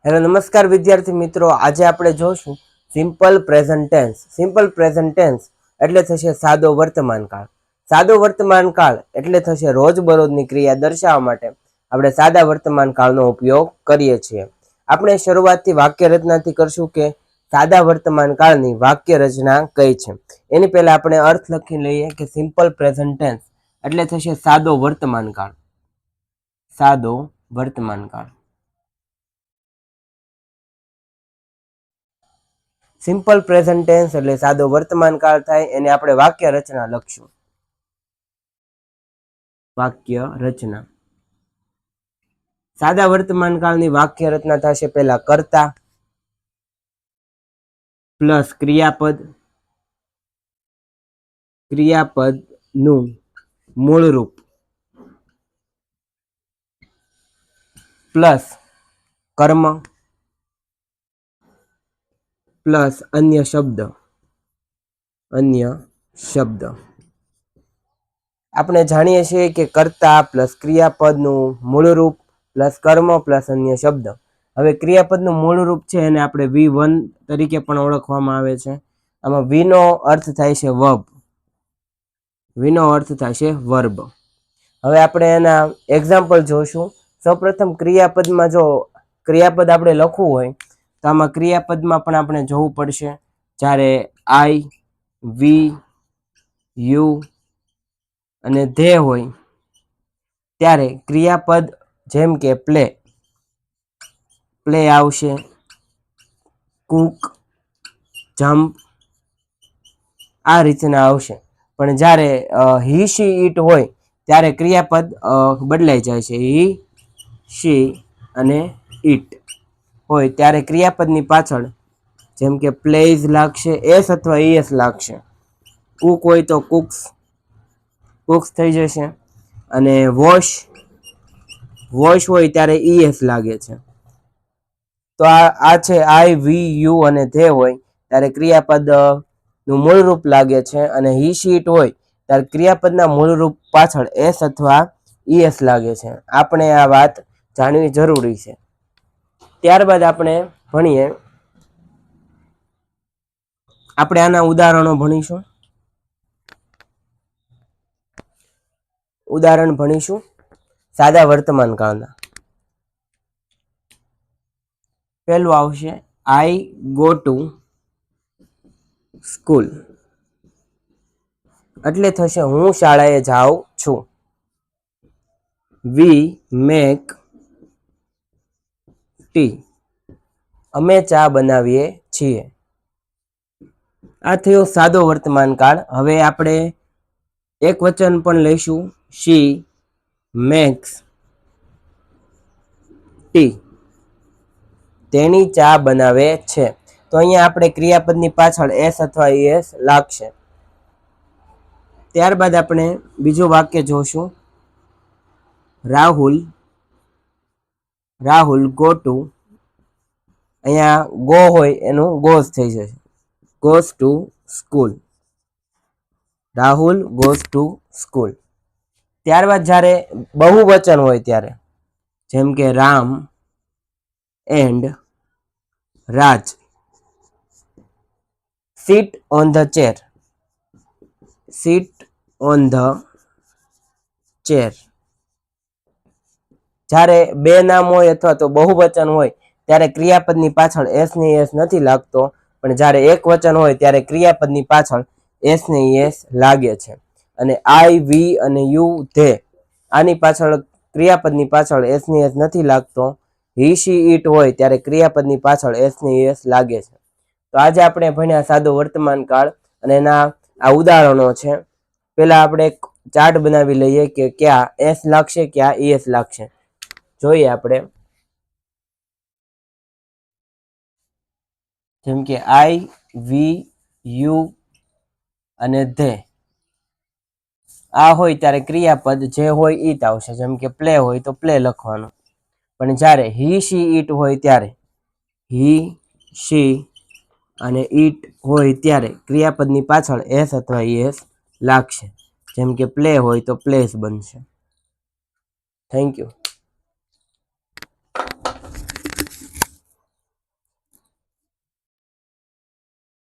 Hello નમસ્કાર વિદ્યાર્થી મિત્રો, આજે આપણે જોશું simple present tense. Simple present tense એટલે થશે સાદો વર્તમાન કાળ. સાદો વર્તમાન કાળ એટલે થશે રોજબરોજની ક્રિયા દર્શાવવા માટે આપણે સાદા વર્તમાન કાળનો ઉપયોગ કરીએ છીએ. આપણે શરૂઆતથી વાક્ય રચનાથી કરશું કે સાદા વર્તમાન કાળની વાક્ય રચના કઈ છે. એની પહેલા આપણે અર્થ લખી લઈએ કે સિમ્પલ પ્રેઝન્ટ ટેન્સ એટલે થશે સાદો વર્તમાન કાળ. સાદો વર્તમાન કાળ. સિમ્પલ પ્રેઝન્ટ ટેન્સ એટલે સાદો વર્તમાન કાળ થાય. એને આપણે વાક્ય રચના લખશું. વાક્ય રચના. સાદા વર્તમાન કાળની વાક્ય રચના થશે પહેલા કર્તા પ્લસ ક્રિયાપદ, ક્રિયાપદનું મૂળ રૂપ પ્લસ કર્મ પ્લસ અન્ય શબ્દ. આપણે જાણીએ છીએ કે કર્તા પ્લસ ક્રિયાપદનું મૂળ રૂપ પ્લસ કર્મ પ્લસ અન્ય શબ્દ. હવે ક્રિયાપદનું મૂળ રૂપ છે એને આપણે V1 તરીકે પણ ઓળખવામાં આવે છે. આમાં V નો અર્થ થાય છે વર્બ. V નો અર્થ થાય છે વર્બ. હવે આપણે એના એક્ઝામ્પલ જોશું. સૌપ્રથમ ક્રિયાપદમાં જો ક્રિયાપદ આપણે લખવું હોય તો આમાં ક્રિયાપદમાં પણ આપણે જોવું પડશે. જ્યારે આઈ, વી, યુ અને ધે હોય ત્યારે ક્રિયાપદ જેમ કે પ્લે આવશે, કુક, જમ્પ આ રીતના આવશે. પણ જ્યારે હી, શી, ઈટ હોય ત્યારે ક્રિયાપદ બદલાઈ જાય છે. હી, શી અને ઈટ હોય ત્યારે ક્રિયાપદની પાછળ જેમ કે પ્લેઝ લાગશે, એસ અથવા ઈએસ લાગશે. કુક હોય તો કુક્સ થઈ જશે. અને વોશ હોય ત્યારે ઈએસ લાગે છે. તો આ છે આઈ, વી, યુ અને ધે હોય ત્યારે ક્રિયાપદ નું મૂળ રૂપ લાગે છે. અને હી, શી, ઈટ હોય ત્યારે ક્રિયાપદના મૂળ રૂપ પાછળ એસ અથવા ઈએસ લાગે છે. આપણે આ વાત જાણવી જરૂરી છે. ત્યારબાદ આપણે ભણીએ, આપણે આના ઉદાહરણો ભણીશું. સાદા વર્તમાન કાળના. પહેલું આવશે આઈ ગો ટુ સ્કૂલ એટલે થશે હું શાળાએ જાઉં છું. વી મેક ટી અમે ચા બનાવીએ છીએ. આ થયો સાદો વર્તમાન કાળ. હવે આપણે એક વચન પણ લઈશું. શી મેક્સ ટી તેણી ચા બનાવે છે. તો અહીંયા આપણે ક્રિયાપદની પાછળ એસ અથવા ઈએસ લાગશે. ત્યારબાદ આપણે બીજું વાક્ય જોશું. રાહુલ ગો ટુ, અહીંયા ગો હોય એનું ગોઝ થઈ જશે. Goes to school. Rahul goes to school. ત્યારબાદ જ્યારે બહુવચન હોય ત્યારે જેમ કે Ram and Raj. sit on the chair. જ્યારે બે નામ હોય અથવા તો બહુવચન હોય ત્યારે ક્રિયાપદની પાછળ એસ ને એસ નથી લાગતો. પણ જ્યારે એક વચન હોય ત્યારે ક્રિયાપદની પાછળ એસ ને એસ લાગે છે. અને આઈ, વી અને યુ, ધે આની પાછળ ક્રિયાપદની પાછળ એસ ને એસ નથી લાગતો. હી, શી, ઈટ હોય ત્યારે ક્રિયાપદની પાછળ એસ ને એસ લાગે છે. તો આજે આપણે ભણ્યા સાદો વર્તમાન કાળ અને એના આ ઉદાહરણો છે. પેલા આપણે એક ચાર્ટ બનાવી લઈએ કે ક્યાં એસ લાગશે, ક્યાં ઈએસ લાગશે. જોઈએ આપણે. જેમ કે આઈ, વી, યુ અને ધે આ હોય ત્યારે ક્રિયાપદ જે હોય ઈટ આવશે. જેમ કે પ્લે હોય તો પ્લે લખવાનું. પણ જ્યારે હી, શી, ઈટ હોય ત્યારે હી, શી અને ઈટ હોય ત્યારે ક્રિયાપદની પાછળ એસ અથવા ઈએસ લાગશે. જેમ કે પ્લે હોય તો પ્લેસ બનશે. Thank you.